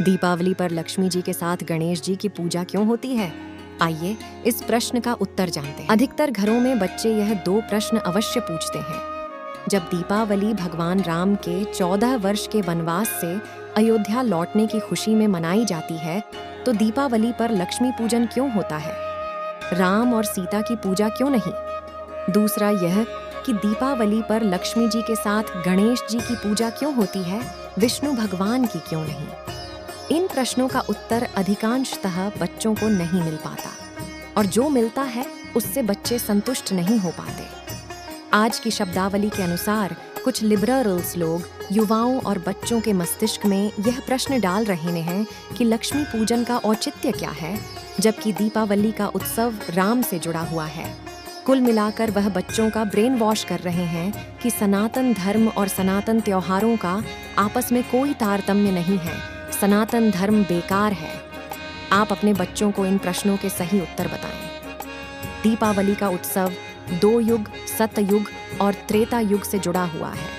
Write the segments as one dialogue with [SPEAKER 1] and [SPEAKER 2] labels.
[SPEAKER 1] दीपावली पर लक्ष्मी जी के साथ गणेश जी की पूजा क्यों होती है? आइए इस प्रश्न का उत्तर जानते हैं। अधिकतर घरों में बच्चे यह दो प्रश्न अवश्य पूछते हैं। जब दीपावली भगवान राम के 14 वर्ष के वनवास से अयोध्या लौटने की खुशी में मनाई जाती है, तो दीपावली पर लक्ष्मी पूजन क्यों होता है? राम और सीता की पूजा क्यों नहीं? दूसरा यह कि दीपावली पर लक्ष्मी जी के साथ गणेश जी की पूजा क्यों होती है, विष्णु भगवान की क्यों नहीं? इन प्रश्नों का उत्तर अधिकांशतः बच्चों को नहीं मिल पाता, और जो मिलता है उससे बच्चे संतुष्ट नहीं हो पाते। आज की शब्दावली के अनुसार कुछ लिबरल्स लोग युवाओं और बच्चों के मस्तिष्क में यह प्रश्न डाल रहे हैं कि लक्ष्मी पूजन का औचित्य क्या है, जबकि दीपावली का उत्सव राम से जुड़ा हुआ है। कुल मिलाकर वह बच्चों का ब्रेन वॉश कर रहे हैं कि सनातन धर्म और सनातन त्योहारों का आपस में कोई तारतम्य नहीं है, सनातन धर्म बेकार है। आप अपने बच्चों को इन प्रश्नों के सही उत्तर बताएं। दीपावली का उत्सव 2 युग, सतयुग और त्रेता युग से जुड़ा हुआ है।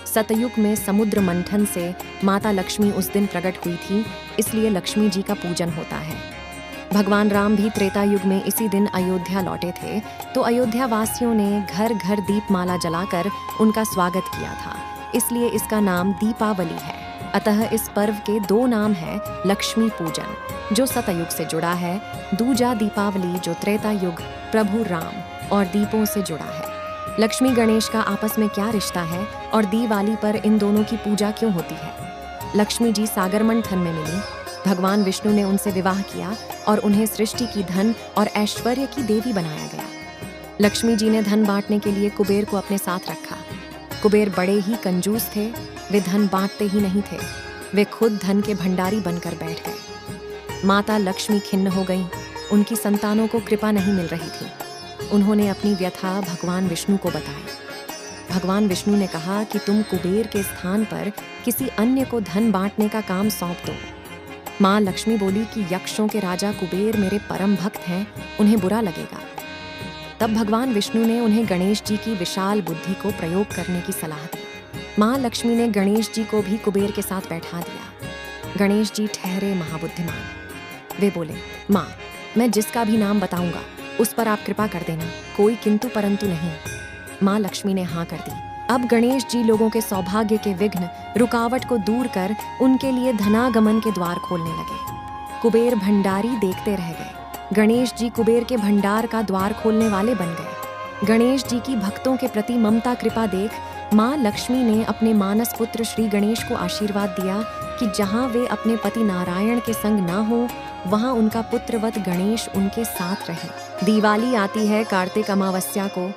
[SPEAKER 1] सतयुग में समुद्र मंथन से माता लक्ष्मी उस दिन प्रकट हुई थी, इसलिए लक्ष्मी जी का पूजन होता है। भगवान राम भी त्रेता युग में इसी दिन अयोध्या लौटे थे, तो अयोध्या वासियों ने घर घर दीपमाला जलाकर उनका स्वागत किया था, इसलिए इसका नाम दीपावली है। अतः इस पर्व के 2 नाम हैं, लक्ष्मी पूजन जो सतयुग से जुड़ा है, दूजा दीपावली जो त्रेता युग प्रभु राम और दीपों से जुड़ा है। लक्ष्मी गणेश का आपस में क्या रिश्ता है और दिवाली पर इन दोनों की पूजा क्यों होती है? लक्ष्मी जी सागर मंथन में मिली, भगवान विष्णु ने उनसे विवाह किया और उन्हें सृष्टि की धन और ऐश्वर्य की देवी बनाया गया। लक्ष्मी जी ने धन बांटने के लिए कुबेर को अपने साथ रखा। कुबेर बड़े ही कंजूस थे, वे धन बांटते ही नहीं थे, वे खुद धन के भंडारी बनकर बैठ गए। माता लक्ष्मी खिन्न हो गईं, उनकी संतानों को कृपा नहीं मिल रही थी। उन्होंने अपनी व्यथा भगवान विष्णु को बताई। भगवान विष्णु ने कहा कि तुम कुबेर के स्थान पर किसी अन्य को धन बांटने का काम सौंप दो। माँ लक्ष्मी बोली कि यक्षों के राजा कुबेर मेरे परम भक्त हैं, उन्हें बुरा लगेगा। तब भगवान विष्णु ने उन्हें गणेश जी की विशाल बुद्धि को प्रयोग करने की सलाह दी। माँ लक्ष्मी ने गणेश जी को भी कुबेर के साथ बैठा दिया। गणेश जी ठहरे महाबुद्धिमान। वे बोले, माँ, मैं जिसका भी नाम बताऊंगा उस पर आप कृपा कर देना, कोई किंतु परंतु नहीं। माँ लक्ष्मी ने हाँ कर दी। अब गणेश जी लोगों के सौभाग्य के विघ्न, रुकावट को दूर कर उनके लिए धनागमन के द्वार खोलने लगे। कुबेर भंडारी देखते रह गए। गणेश जी कुबेर के भंडार का द्वार खोलने वाले बन गए। गणेश जी की भक्तों के प्रति ममता कृपा देख माँ लक्ष्मी ने अपने मानस पुत्र श्री गणेश को आशीर्वाद दिया कि जहाँ वे अपने पति नारायण के संग ना हो, वहाँ उनका पुत्रवत गणेश उनके साथ रहे। दिवाली आती है कार्तिक अमावस्या को।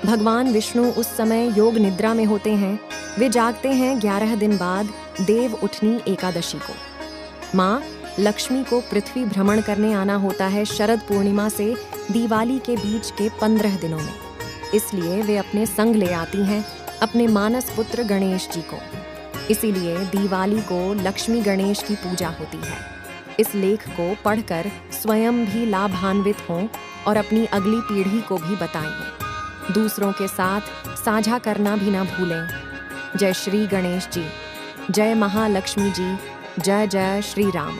[SPEAKER 1] भगवान विष्णु उस समय योग निद्रा में होते हैं। वे जागते हैं 11 दिन बाद देव उठनी एकादशी को। माँ लक्ष्मी को पृथ्वी भ्रमण करने आना होता है शरद पूर्णिमा से दिवाली के बीच के 15 दिनों में, इसलिए वे अपने संग ले आती हैं अपने मानस पुत्र गणेश जी को। इसीलिए दिवाली को लक्ष्मी गणेश की पूजा होती है। इस लेख को पढ़कर स्वयं भी लाभान्वित हों और अपनी अगली पीढ़ी को भी बताएं। दूसरों के साथ साझा करना भी ना भूलें। जय श्री गणेश जी, जय महालक्ष्मी जी, जय जय श्री राम।